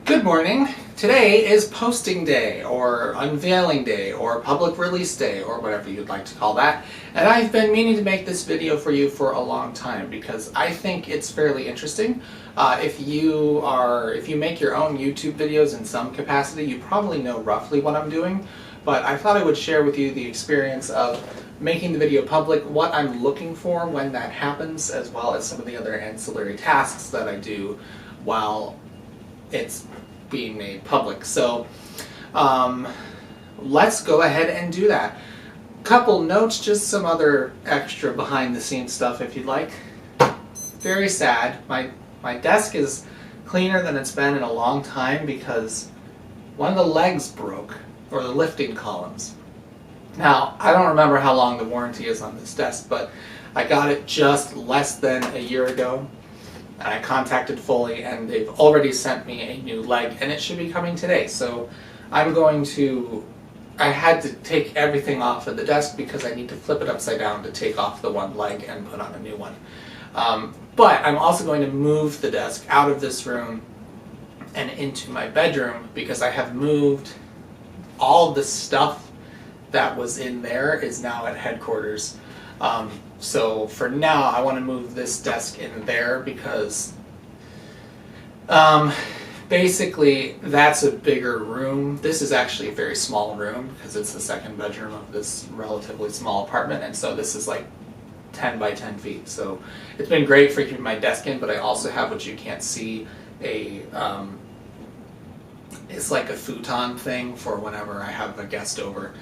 Good morning. Today is posting day, or unveiling day, or public release day, or whatever you'd like to call that. And I've been meaning to make this video for you for a long time because I think it's fairly interesting. If you make your own YouTube videos in some capacity, you probably know roughly what I'm doing. But I thought I would share with you the experience of making the video public, what I'm looking for when that happens, as well as some of the other ancillary tasks that I do while it's being made public. So let's go ahead and do that. Couple notes, just some other extra behind the scenes stuff if you'd like. Very sad. My desk is cleaner than it's been in a long time because one of the legs broke, or the lifting columns. Now, I don't remember how long the warranty is on this desk, but I got it just less than a year ago. And I contacted Foley and they've already sent me a new leg and it should be coming today. So I had to take everything off of the desk because I need to flip it upside down to take off the one leg and put on a new one. But I'm also going to move the desk out of this room and into my bedroom because I have moved all the stuff that was in there is now at headquarters. So for now, I want to move this desk in there because basically that's a bigger room. This is actually a very small room because it's the second bedroom of this relatively small apartment, and so this is like 10 by 10 feet. So it's been great for keeping my desk in, but I also have what you can't see, it's like a futon thing for whenever I have a guest over.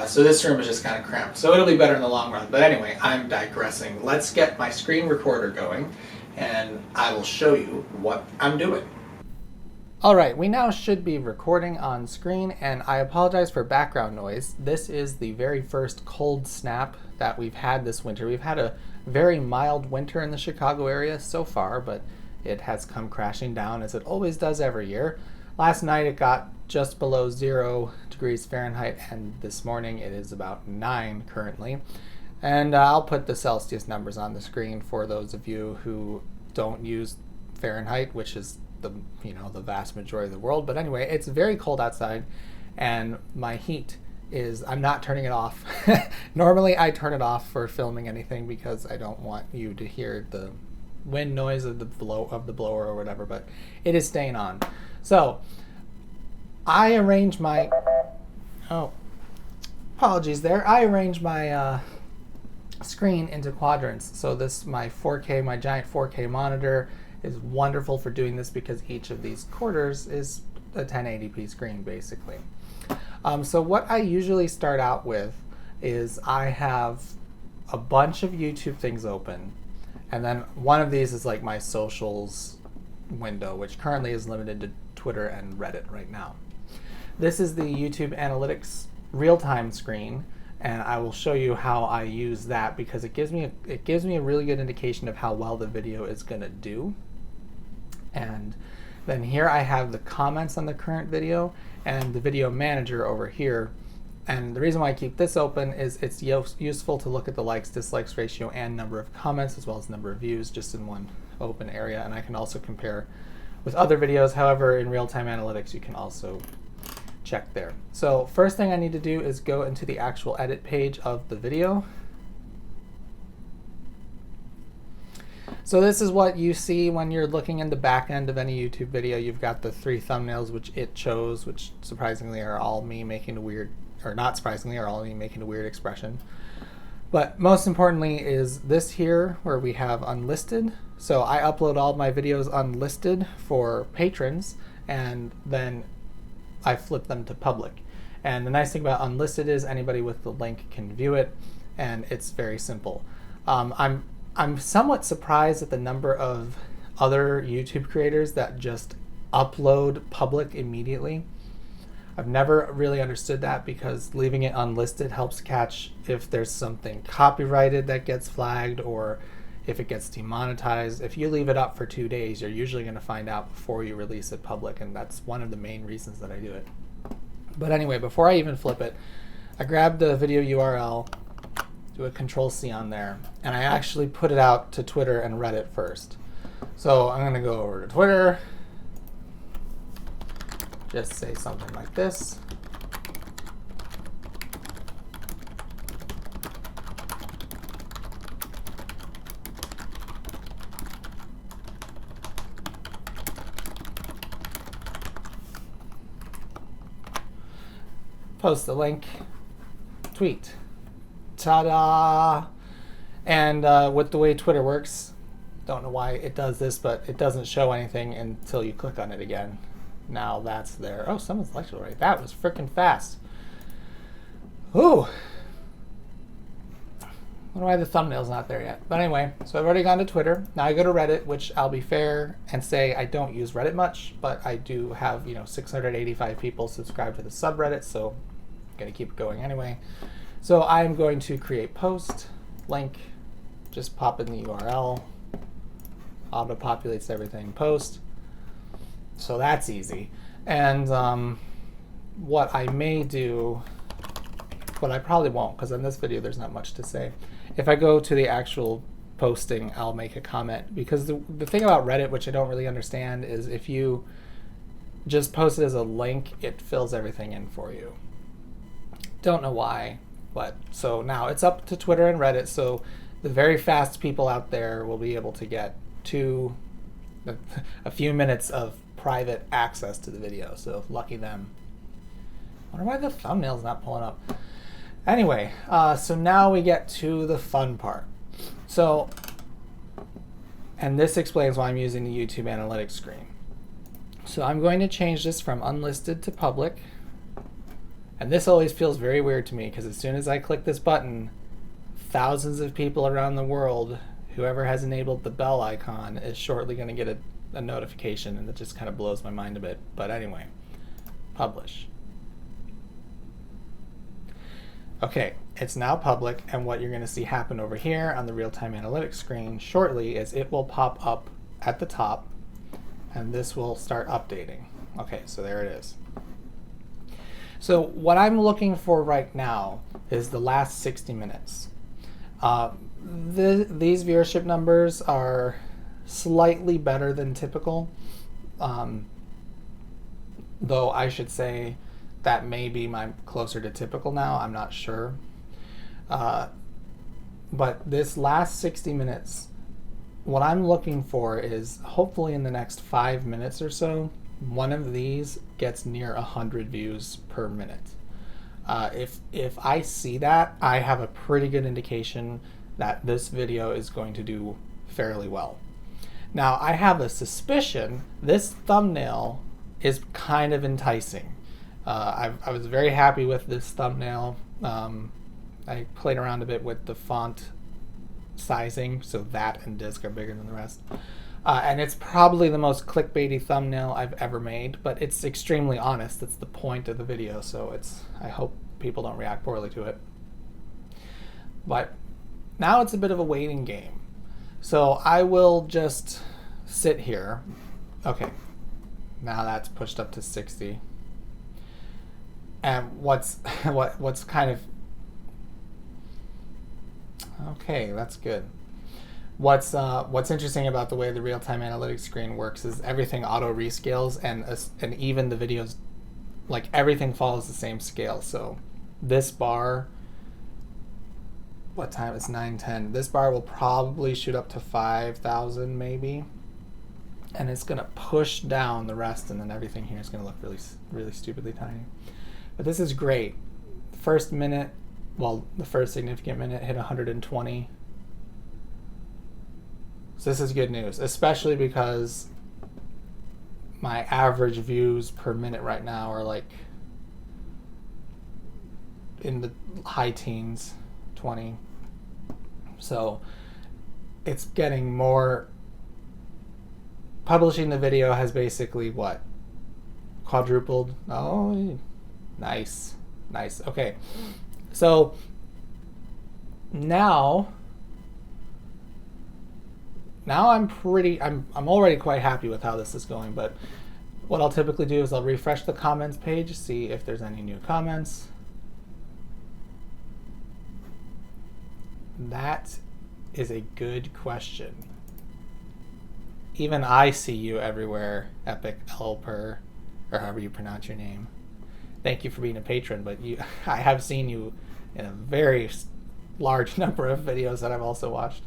So this room is just kind of cramped. So it'll be better in the long run. But anyway, I'm digressing. Let's get my screen recorder going and I will show you what I'm doing. Alright, we now should be recording on screen, and I apologize for background noise. This is the very first cold snap that we've had this winter. We've had a very mild winter in the Chicago area so far, but it has come crashing down as it always does every year. Last night it got just below 0 degrees Fahrenheit, and this morning it is about 9 currently. And I'll put the Celsius numbers on the screen for those of you who don't use Fahrenheit, which is the vast majority of the world. But anyway, it's very cold outside, and my heat is, I'm not turning it off. Normally I turn it off for filming anything because I don't want you to hear the wind noise of the blower or whatever, but it is staying on. So I arrange my, apologies there. I arrange my screen into quadrants. So my giant 4K monitor is wonderful for doing this because each of these quarters is a 1080p screen basically. So what I usually start out with is I have a bunch of YouTube things open, and then one of these is like my socials window, which currently is limited to Twitter and Reddit right now. This is the YouTube Analytics real-time screen, and I will show you how I use that because it gives me a really good indication of how well the video is going to do. And then here I have the comments on the current video and the video manager over here. And the reason why I keep this open is it's useful to look at the likes, dislikes ratio and number of comments as well as number of views just in one open area. And I can also compare with other videos. However, in real-time analytics, you can also check there. So first thing I need to do is go into the actual edit page of the video. So this is what you see when you're looking in the back end of any YouTube video. You've got the 3 thumbnails which it chose, which surprisingly are all me making a weird, or not surprisingly, are all me making a weird expression. But most importantly is this here where we have unlisted. So I upload all my videos unlisted for patrons, and then I flip them to public. And the nice thing about unlisted is anybody with the link can view it, and it's very simple. I'm somewhat surprised at the number of other YouTube creators that just upload public immediately. I've never really understood that because leaving it unlisted helps catch if there's something copyrighted that gets flagged or if it gets demonetized. If you leave it up for 2 days, you're usually going to find out before you release it public, and that's one of the main reasons that I do it. But anyway, before I even flip it, I grab the video URL, do a Control-C on there, and I actually put it out to Twitter and Reddit first. So I'm going to go over to Twitter, just say something like this. Post the link, tweet. Ta-da! And with the way Twitter works, don't know why it does this, but it doesn't show anything until you click on it again. Now that's there. Oh, someone's lecture rate. That was freaking fast. Ooh. I wonder why the thumbnail's not there yet. But anyway, so I've already gone to Twitter. Now I go to Reddit, which I'll be fair and say I don't use Reddit much, but I do have, 685 people subscribed to the subreddit, so I'm going to keep it going anyway. So I'm going to create post, link, just pop in the URL, auto-populates everything, post. So that's easy. And what I may do, but I probably won't, because in this video there's not much to say. If I go to the actual posting, I'll make a comment, because the thing about Reddit, which I don't really understand, is if you just post it as a link, it fills everything in for you. Don't know why, but so now it's up to Twitter and Reddit, so the very fast people out there will be able to get a few minutes of private access to the video, so lucky them. I wonder why the thumbnail's not pulling up. Anyway, so now we get to the fun part. So, and this explains why I'm using the YouTube analytics screen. So I'm going to change this from unlisted to public. And this always feels very weird to me, because as soon as I click this button, thousands of people around the world, whoever has enabled the bell icon, is shortly going to get a notification, and it just kind of blows my mind a bit. But anyway, publish. Okay, it's now public, and what you're going to see happen over here on the real-time analytics screen shortly is it will pop up at the top, and this will start updating. Okay, so there it is. So what I'm looking for right now is the last 60 minutes. These viewership numbers are slightly better than typical, though I should say that may be closer to typical now. I'm not sure. But this last 60 minutes, what I'm looking for is hopefully in the next 5 minutes or so, one of these gets near 100 views per minute. If I see that, I have a pretty good indication that this video is going to do fairly well. Now, I have a suspicion this thumbnail is kind of enticing. I was very happy with this thumbnail. I played around a bit with the font sizing, so that and disk are bigger than the rest. And it's probably the most clickbaity thumbnail I've ever made, but it's extremely honest. That's the point of the video, so I hope people don't react poorly to it. But now it's a bit of a waiting game. So I will just sit here. Okay, now that's pushed up to 60. And what's kind of, okay, that's good. What's interesting about the way the real-time analytics screen works is everything auto rescales, and even the videos, like everything follows the same scale. So this bar, what time? It's 9:10. This bar will probably shoot up to 5,000 maybe, and it's gonna push down the rest, and then everything here is gonna look really, really stupidly tiny. But this is great. The first minute, well, the first significant minute hit 120. So this is good news, especially because my average views per minute right now are like in the high teens, 20. So it's getting more. Publishing the video has basically what? Quadrupled. Oh, nice. Nice. Okay. So now I'm already quite happy with how this is going, but what I'll typically do is I'll refresh the comments page, see if there's any new comments. That is a good question. Even I see you everywhere, Epic Elper, or however you pronounce your name. Thank you for being a patron, but I have seen you in a very large number of videos that I've also watched.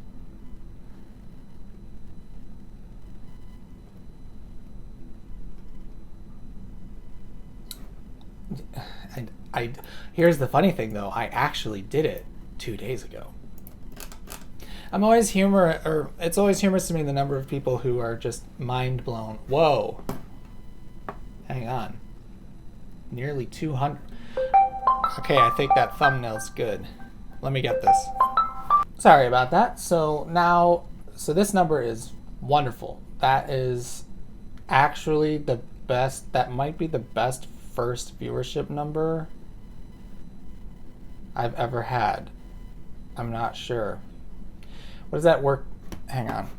Here's the funny thing though, I actually did it 2 days ago. It's always humorous to me the number of people who are just mind blown. Whoa. Hang on. Nearly 200. Okay, I think that thumbnail's good. Let me get this. Sorry about that. So this number is wonderful. That is actually the best, that might be the best first viewership number I've ever had. I'm not sure. What does that work? Hang on.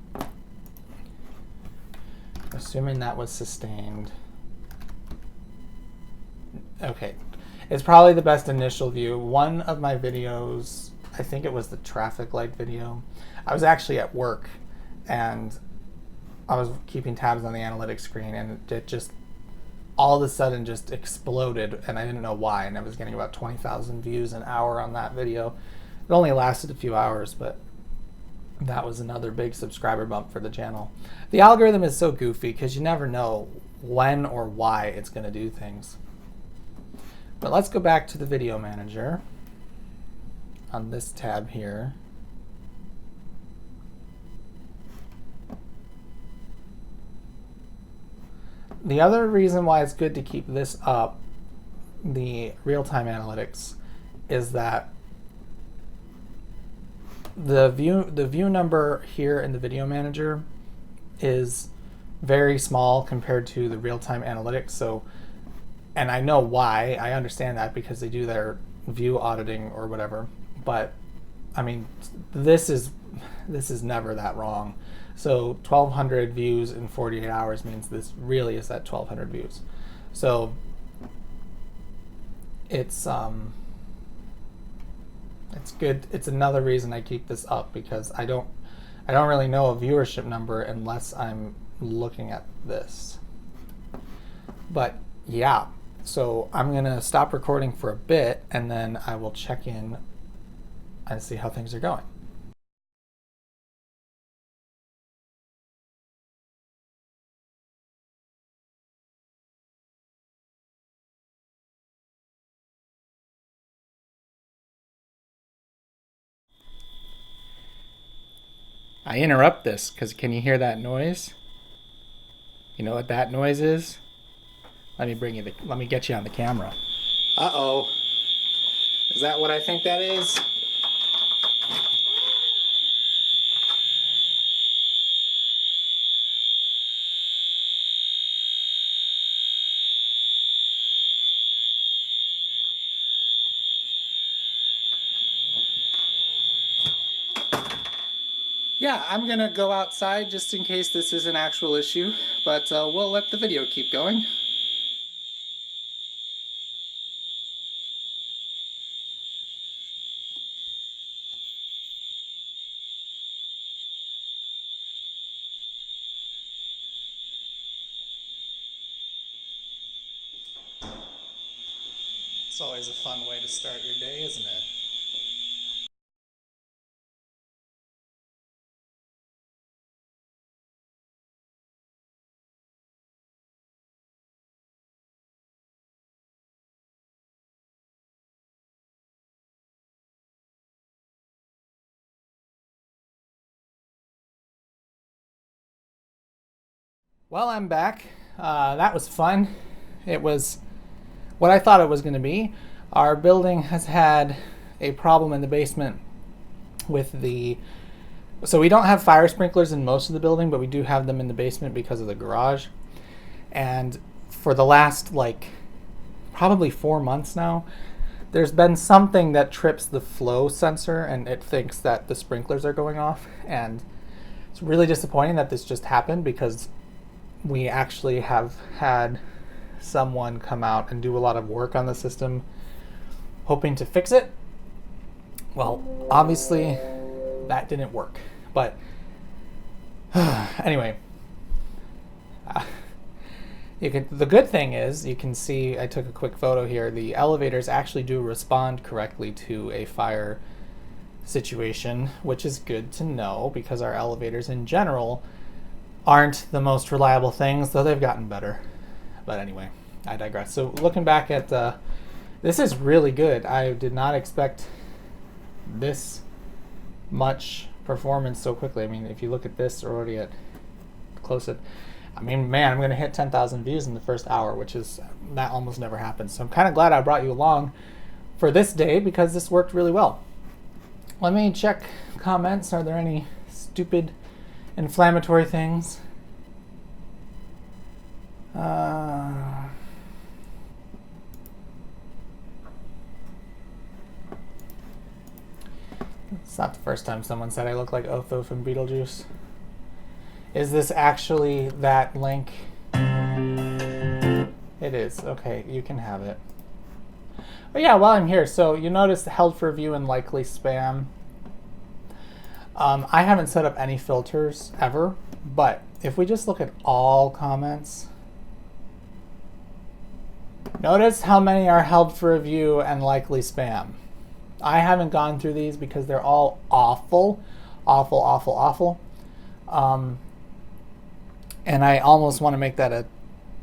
Assuming that was sustained. Okay. It's probably the best initial view. One of my videos, I think it was the traffic light video. I was actually at work and I was keeping tabs on the analytics screen and it just all of a sudden just exploded and I didn't know why, and I was getting about 20,000 views an hour on that video. It only lasted a few hours, but that was another big subscriber bump for the channel. The algorithm is so goofy because you never know when or why it's going to do things. But let's go back to the video manager on this tab here. The other reason why it's good to keep this up, the real-time analytics, is that the view number here in the video manager is very small compared to the real-time analytics. So, and I know why. I understand that because they do their view auditing or whatever. But I mean, this is never that wrong. So 1,200 views in 48 hours means this really is at 1,200 views. So it's good. It's another reason I keep this up because I don't really know a viewership number unless I'm looking at this. But yeah, so I'm gonna stop recording for a bit and then I will check in and see how things are going. I interrupt this because can you hear that noise? You know what that noise is? Let me get you on the camera. Uh-oh. Is that what I think that is? Yeah, I'm gonna go outside just in case this is an actual issue, but we'll let the video keep going. It's always a fun way to start your day, isn't it? Well, I'm back. That was fun. It was what I thought it was going to be. Our building has had a problem in the basement with so we don't have fire sprinklers in most of the building, but we do have them in the basement because of the garage. And for the last probably 4 months now, there's been something that trips the flow sensor and it thinks that the sprinklers are going off. And it's really disappointing that this just happened because we actually have had someone come out and do a lot of work on the system hoping to fix it. Well, obviously that didn't work, but anyway, The good thing is you can see, I took a quick photo here, the elevators actually do respond correctly to a fire situation, which is good to know because our elevators in general aren't the most reliable things, though they've gotten better. But anyway, I digress. So looking back at this is really good. I did not expect this much performance so quickly. I mean, if you look at this, we're already at close at, I mean, man, I'm going to hit 10,000 views in the first hour, which is, that almost never happens. So I'm kind of glad I brought you along for this day because this worked really well. Let me check comments. Are there any stupid inflammatory things? It's not the first time someone said I look like Otho from Beetlejuice. Is this actually that link? It is. Okay, you can have it. But yeah, while I'm here, so you notice held for view and likely spam. I haven't set up any filters ever, but if we just look at all comments, notice how many are held for review and likely spam. I haven't gone through these because they're all awful, awful, awful, awful. And I almost want to make that a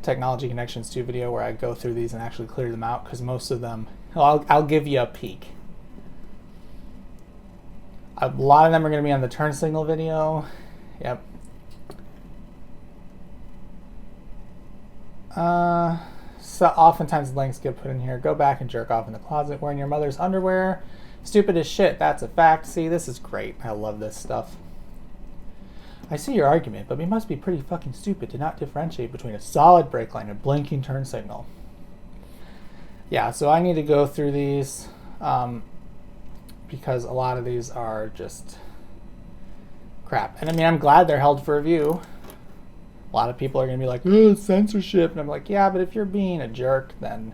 Technology Connections 2 video where I go through these and actually clear them out, because most of them, I'll give you a peek. A lot of them are going to be on the turn signal video. Yep. So oftentimes links get put in here. Go back and jerk off in the closet wearing your mother's underwear. Stupid as shit. That's a fact. See, this is great. I love this stuff. I see your argument, but we must be pretty fucking stupid to not differentiate between a solid brake line and a blinking turn signal. Yeah, so I need to go through these because a lot of these are just crap. And I mean, I'm glad they're held for review. A lot of people are going to be like, oh, it's censorship. And I'm like, yeah, but if you're being a jerk, then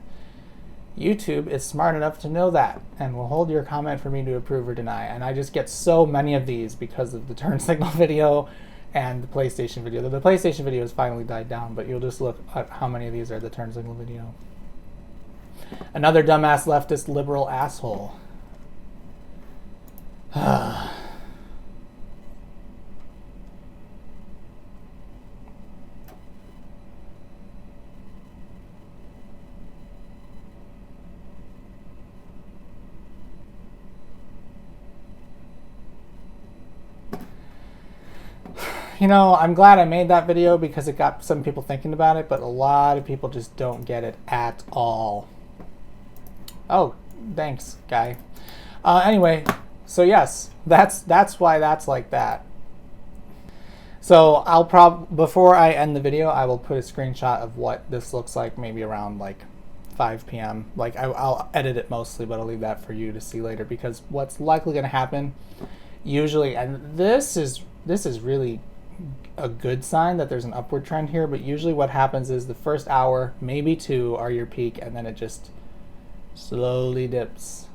YouTube is smart enough to know that and will hold your comment for me to approve or deny. And I just get so many of these because of the turn signal video and the PlayStation video. The PlayStation video has finally died down, but you'll just look at how many of these are the turn signal video. Another dumbass leftist liberal asshole. You know, I'm glad I made that video because it got some people thinking about it, but a lot of people just don't get it at all. Oh, thanks, guy. Anyway, so yes, that's why that's like that. So I'll before I end the video, I will put a screenshot of what this looks like, maybe around like 5 p.m. Like I'll edit it mostly, but I'll leave that for you to see later, because what's likely going to happen usually, and this is really a good sign that there's an upward trend here, but usually what happens is the first hour, maybe 2, are your peak, and then it just slowly dips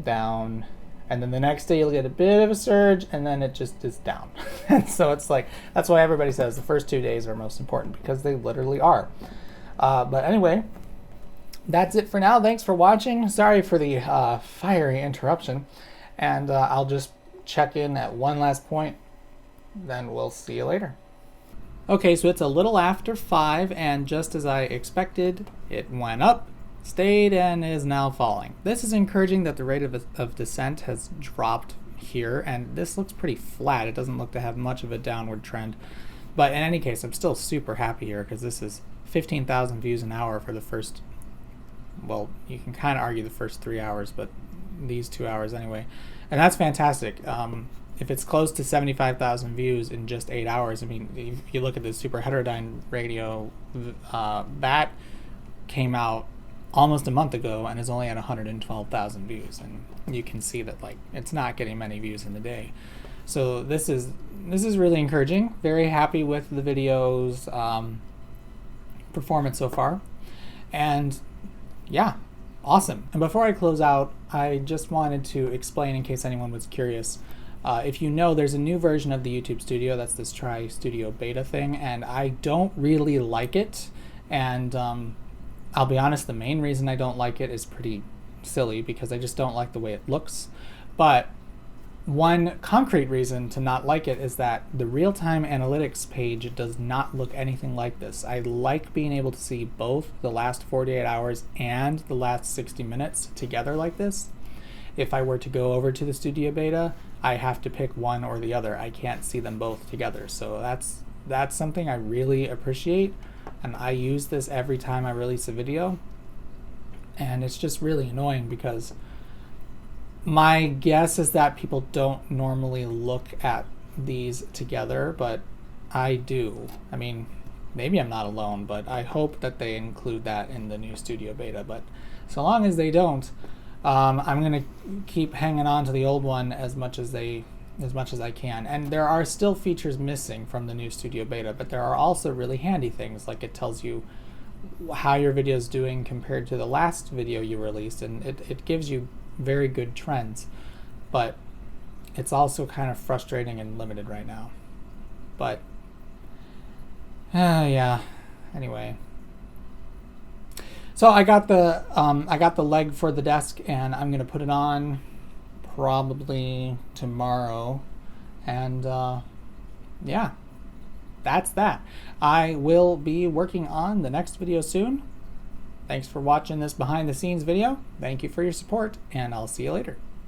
down, and then the next day you'll get a bit of a surge, and then it just is down. And so it's like, that's why everybody says the first 2 days are most important, because they literally are. But anyway, that's it for now. Thanks for watching. Sorry for the fiery interruption, and I'll just check in at one last point, then we'll see you later. Okay, so it's a little after 5, and just as I expected, it went up, stayed, and is now falling. This is encouraging that the rate of descent has dropped here, and this looks pretty flat. It doesn't look to have much of a downward trend. But in any case, I'm still super happy here because this is 15,000 views an hour for the first, well, you can kind of argue the first 3 hours, but these 2 hours anyway. And that's fantastic. If it's close to 75,000 views in just 8 hours, I mean, if you look at the Super Heterodyne radio, that came out almost a month ago and is only at 112,000 views, and you can see that like it's not getting many views in the day. So this is really encouraging. Very happy with the video's performance so far, and yeah, awesome. And before I close out, I just wanted to explain, in case anyone was curious, if you know, there's a new version of the YouTube Studio. That's this Try Studio beta thing, and I don't really like it. And I'll be honest, the main reason I don't like it is pretty silly because I just don't like the way it looks. But one concrete reason to not like it is that the real-time analytics page does not look anything like this. I like being able to see both the last 48 hours and the last 60 minutes together like this. If I were to go over to the studio beta, I have to pick one or the other. I can't see them both together. So that's something I really appreciate, and I use this every time I release a video. And it's just really annoying because my guess is that people don't normally look at these together, but I do. I mean, maybe I'm not alone, but I hope that they include that in the new studio beta. But so long as they don't, I'm gonna keep hanging on to the old one as much as I can. And there are still features missing from the new studio beta, but there are also really handy things, like it tells you how your video is doing compared to the last video you released, and it gives you very good trends. But it's also kind of frustrating and limited right now. But yeah, anyway. So I got the leg for the desk, and I'm gonna put it on probably tomorrow, and yeah, that's that. I will be working on the next video soon. Thanks for watching this behind the scenes video. Thank you for your support, and I'll see you later.